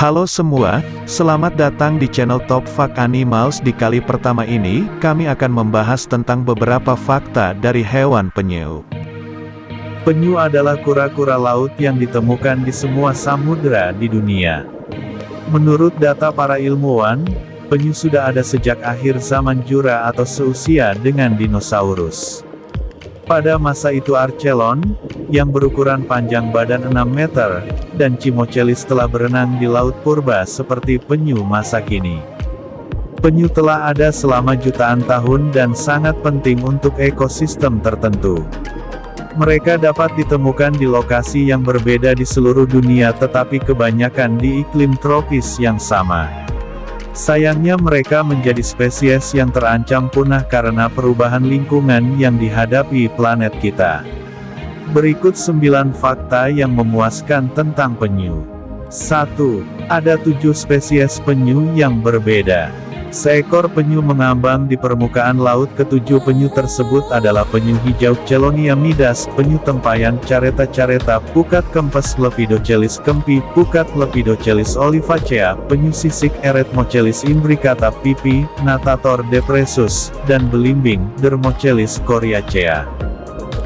Halo semua, selamat datang di channel Top Fact Animals. Di kali pertama ini, kami akan membahas tentang beberapa fakta dari hewan penyu. Penyu adalah kura-kura laut yang ditemukan di semua samudera di dunia. Menurut data para ilmuwan, penyu sudah ada sejak akhir zaman Jura atau seusia dengan dinosaurus. Pada masa itu Archelon, yang berukuran panjang badan 6 meter, dan Chimochelis telah berenang di laut purba seperti penyu masa kini. Penyu telah ada selama jutaan tahun dan sangat penting untuk ekosistem tertentu. Mereka dapat ditemukan di lokasi yang berbeda di seluruh dunia tetapi kebanyakan di iklim tropis yang sama. Sayangnya mereka menjadi spesies yang terancam punah karena perubahan lingkungan yang dihadapi planet kita. Berikut 9 fakta yang memuaskan tentang penyu. 1. Ada 7 spesies penyu yang berbeda. Seekor penyu mengambang di permukaan laut. Ketujuh penyu tersebut adalah penyu hijau Chelonia midas, penyu tempayan Caretta caretta, pukat kempes Lepidochelis kempi, pukat Lepidochelis olivacea, penyu sisik Eretmochelis imbricata pipi, Natator depressus, dan belimbing Dermochelis coriacea.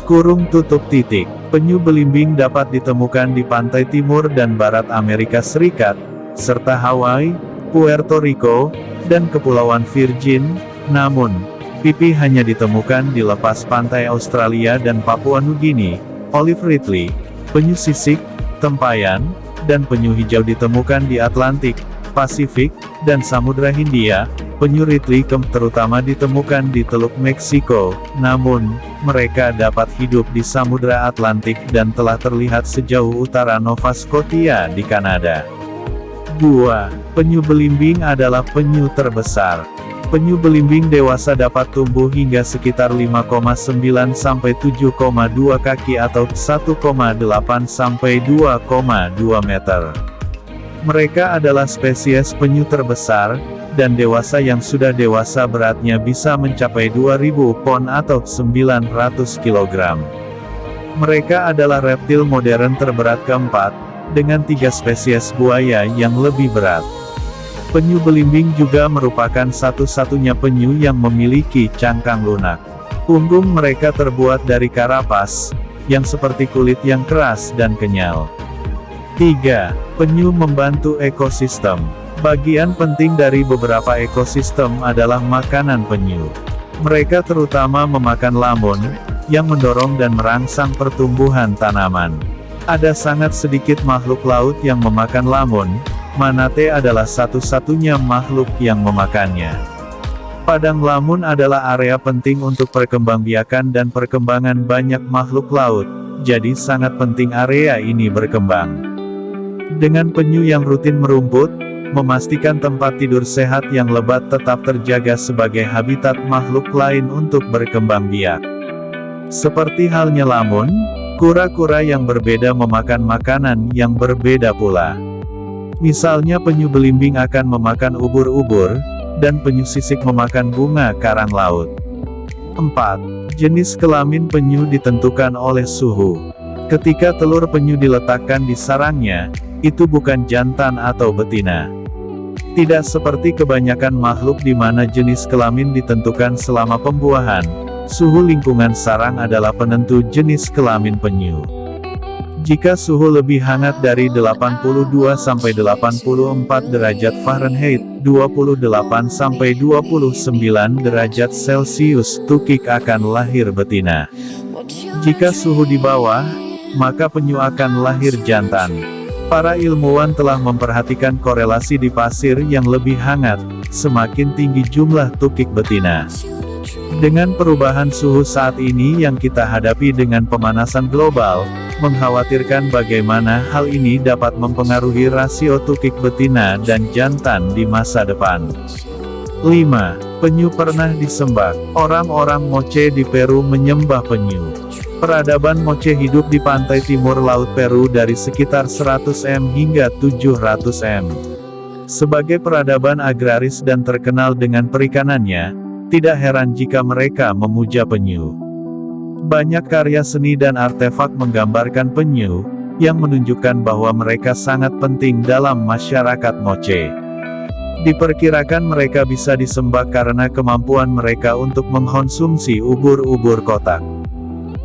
Kurung tutup titik. Penyu belimbing dapat ditemukan di pantai timur dan barat Amerika Serikat, serta Hawaii, Puerto Rico, dan Kepulauan Virgin, namun, pipi hanya ditemukan di lepas pantai Australia dan Papua Nugini. Olive Ridley, penyu sisik, tempayan, dan penyu hijau ditemukan di Atlantik, Pasifik, dan Samudra Hindia. Penyu Ridley terutama ditemukan di Teluk Meksiko, namun, mereka dapat hidup di Samudra Atlantik dan telah terlihat sejauh utara Nova Scotia di Kanada. 2. Penyu belimbing adalah penyu terbesar. Penyu belimbing dewasa dapat tumbuh hingga sekitar 5,9 sampai 7,2 kaki atau 1,8 sampai 2,2 meter. Mereka adalah spesies penyu terbesar, dan dewasa yang sudah dewasa beratnya bisa mencapai 2000 pon atau 900 kg. Mereka adalah reptil modern terberat keempat, dengan 3 spesies buaya yang lebih berat. Penyu belimbing juga merupakan satu-satunya penyu yang memiliki cangkang lunak. Punggung mereka terbuat dari karapas, yang seperti kulit yang keras dan kenyal. 3. Penyu membantu ekosistem. Bagian penting dari beberapa ekosistem adalah makanan penyu. Mereka terutama memakan lamun, yang mendorong dan merangsang pertumbuhan tanaman. Ada sangat sedikit makhluk laut yang memakan lamun, manatee adalah satu-satunya makhluk yang memakannya. Padang lamun adalah area penting untuk perkembangbiakan dan perkembangan banyak makhluk laut, jadi sangat penting area ini berkembang. Dengan penyu yang rutin merumput, memastikan tempat tidur sehat yang lebat tetap terjaga sebagai habitat makhluk lain untuk berkembang biak. Seperti halnya lamun, kura-kura yang berbeda memakan makanan yang berbeda pula. Misalnya penyu belimbing akan memakan ubur-ubur, dan penyu sisik memakan bunga karang laut. 4. Jenis kelamin penyu ditentukan oleh suhu. Ketika telur penyu diletakkan di sarangnya, itu bukan jantan atau betina. Tidak seperti kebanyakan makhluk di mana jenis kelamin ditentukan selama pembuahan. Suhu lingkungan sarang adalah penentu jenis kelamin penyu. Jika suhu lebih hangat dari 82-84 derajat Fahrenheit, 28-29 derajat Celcius, tukik akan lahir betina. Jika suhu di bawah, maka penyu akan lahir jantan. Para ilmuwan telah memperhatikan korelasi di pasir yang lebih hangat, semakin tinggi jumlah tukik betina. Dengan perubahan suhu saat ini yang kita hadapi dengan pemanasan global, mengkhawatirkan bagaimana hal ini dapat mempengaruhi rasio tukik betina dan jantan di masa depan. 5. Penyu pernah disembah. Orang-orang Moche di Peru menyembah penyu. Peradaban Moche hidup di pantai timur laut Peru dari sekitar 100 m hingga 700 m. Sebagai peradaban agraris dan terkenal dengan perikanannya, tidak heran jika mereka memuja penyu. Banyak karya seni dan artefak menggambarkan penyu, yang menunjukkan bahwa mereka sangat penting dalam masyarakat Moche. Diperkirakan mereka bisa disembah karena kemampuan mereka untuk mengkonsumsi ubur-ubur kotak.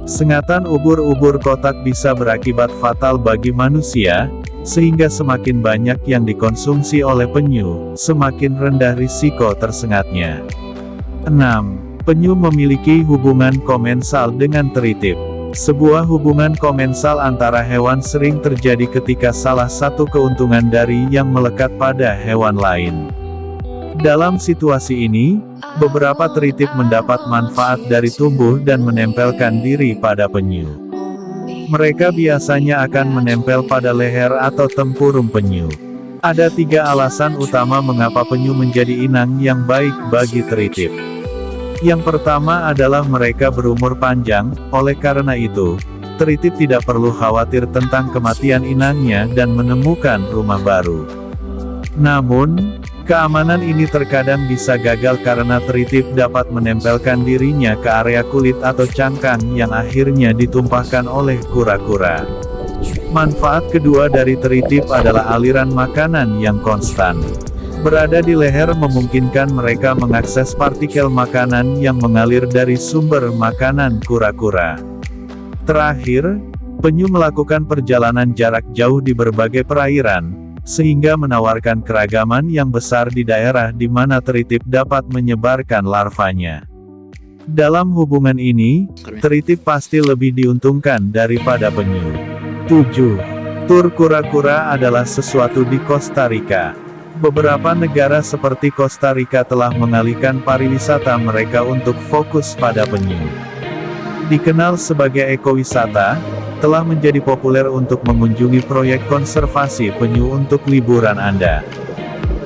Sengatan ubur-ubur kotak bisa berakibat fatal bagi manusia, sehingga semakin banyak yang dikonsumsi oleh penyu, semakin rendah risiko tersengatnya. 6. Penyu memiliki hubungan komensal dengan teritip. Sebuah hubungan komensal antara hewan sering terjadi ketika salah satu keuntungan dari yang melekat pada hewan lain. Dalam situasi ini, beberapa teritip mendapat manfaat dari tumbuh dan menempelkan diri pada penyu. Mereka biasanya akan menempel pada leher atau tempurung penyu. Ada 3 alasan utama mengapa penyu menjadi inang yang baik bagi teritip. Yang pertama adalah mereka berumur panjang, oleh karena itu, teritip tidak perlu khawatir tentang kematian inangnya dan menemukan rumah baru. Namun, keamanan ini terkadang bisa gagal karena teritip dapat menempelkan dirinya ke area kulit atau cangkang yang akhirnya ditumpahkan oleh kura-kura. Manfaat kedua dari teritip adalah aliran makanan yang konstan. Berada di leher memungkinkan mereka mengakses partikel makanan yang mengalir dari sumber makanan kura-kura. Terakhir, penyu melakukan perjalanan jarak jauh di berbagai perairan, sehingga menawarkan keragaman yang besar di daerah di mana teritip dapat menyebarkan larvanya. Dalam hubungan ini, teritip pasti lebih diuntungkan daripada penyu. 7. Tur kura-kura adalah sesuatu di Costa Rica. Beberapa negara seperti Costa Rica telah mengalihkan pariwisata mereka untuk fokus pada penyu. Dikenal sebagai ekowisata, telah menjadi populer untuk mengunjungi proyek konservasi penyu untuk liburan Anda.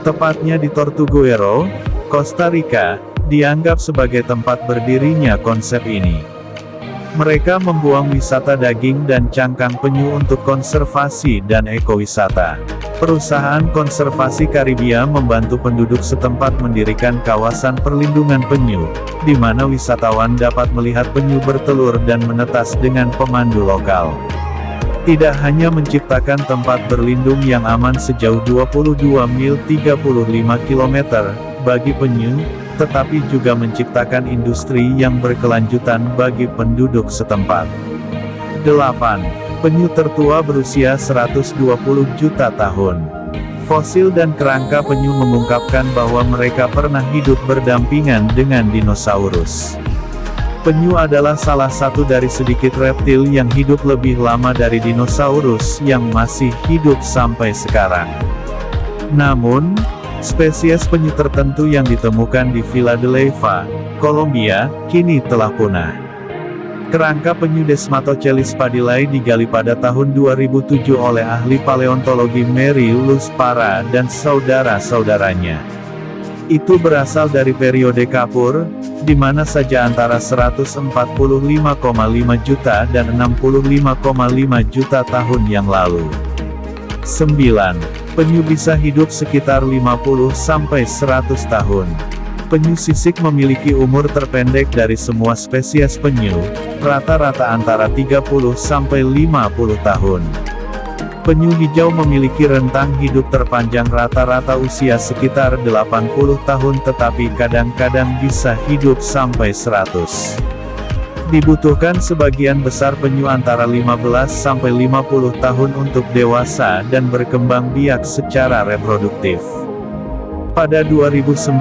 Tepatnya di Tortuguero, Costa Rica, dianggap sebagai tempat berdirinya konsep ini. Mereka membuang wisata daging dan cangkang penyu untuk konservasi dan ekowisata. Perusahaan konservasi Karibia membantu penduduk setempat mendirikan kawasan perlindungan penyu, di mana wisatawan dapat melihat penyu bertelur dan menetas dengan pemandu lokal. Tidak hanya menciptakan tempat berlindung yang aman sejauh 22 mil 35 km bagi penyu, tetapi juga menciptakan industri yang berkelanjutan bagi penduduk setempat. 8. Penyu tertua berusia 120 juta tahun. Fosil dan kerangka penyu mengungkapkan bahwa mereka pernah hidup berdampingan dengan dinosaurus. Penyu adalah salah satu dari sedikit reptil yang hidup lebih lama dari dinosaurus yang masih hidup sampai sekarang. Namun, spesies penyu tertentu yang ditemukan di Villa de Leyva, Kolombia, kini telah punah. Kerangka penyu Desmatochelis padillae digali pada tahun 2007 oleh ahli paleontologi Mary Luz Parra dan saudara-saudaranya. Itu berasal dari periode Kapur, di mana saja antara 145,5 juta dan 65,5 juta tahun yang lalu. 9. Penyu bisa hidup sekitar 50-100 tahun. Penyu sisik memiliki umur terpendek dari semua spesies penyu, rata-rata antara 30-50 tahun. Penyu hijau memiliki rentang hidup terpanjang rata-rata usia sekitar 80 tahun tetapi kadang-kadang bisa hidup sampai 100. Dibutuhkan sebagian besar penyu antara 15-50 tahun untuk dewasa dan berkembang biak secara reproduktif. Pada 2019,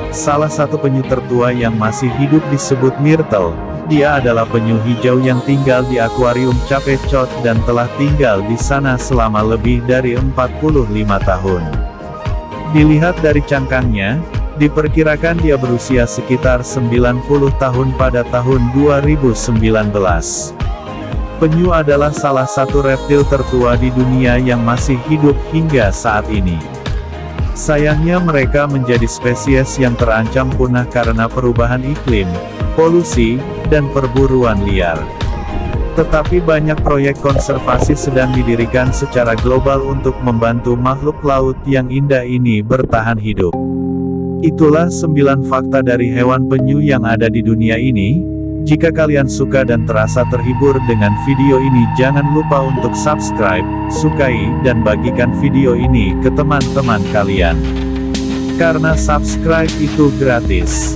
salah satu penyu tertua yang masih hidup disebut Myrtle. Dia adalah penyu hijau yang tinggal di akuarium Chapechot dan telah tinggal di sana selama lebih dari 45 tahun. Dilihat dari cangkangnya, diperkirakan dia berusia sekitar 90 tahun pada tahun 2019. Penyu adalah salah satu reptil tertua di dunia yang masih hidup hingga saat ini. Sayangnya mereka menjadi spesies yang terancam punah karena perubahan iklim, polusi, dan perburuan liar. Tetapi banyak proyek konservasi sedang didirikan secara global untuk membantu makhluk laut yang indah ini bertahan hidup. Itulah 9 fakta dari hewan penyu yang ada di dunia ini. Jika kalian suka dan terasa terhibur dengan video ini, jangan lupa untuk subscribe, sukai, dan bagikan video ini ke teman-teman kalian. Karena subscribe itu gratis.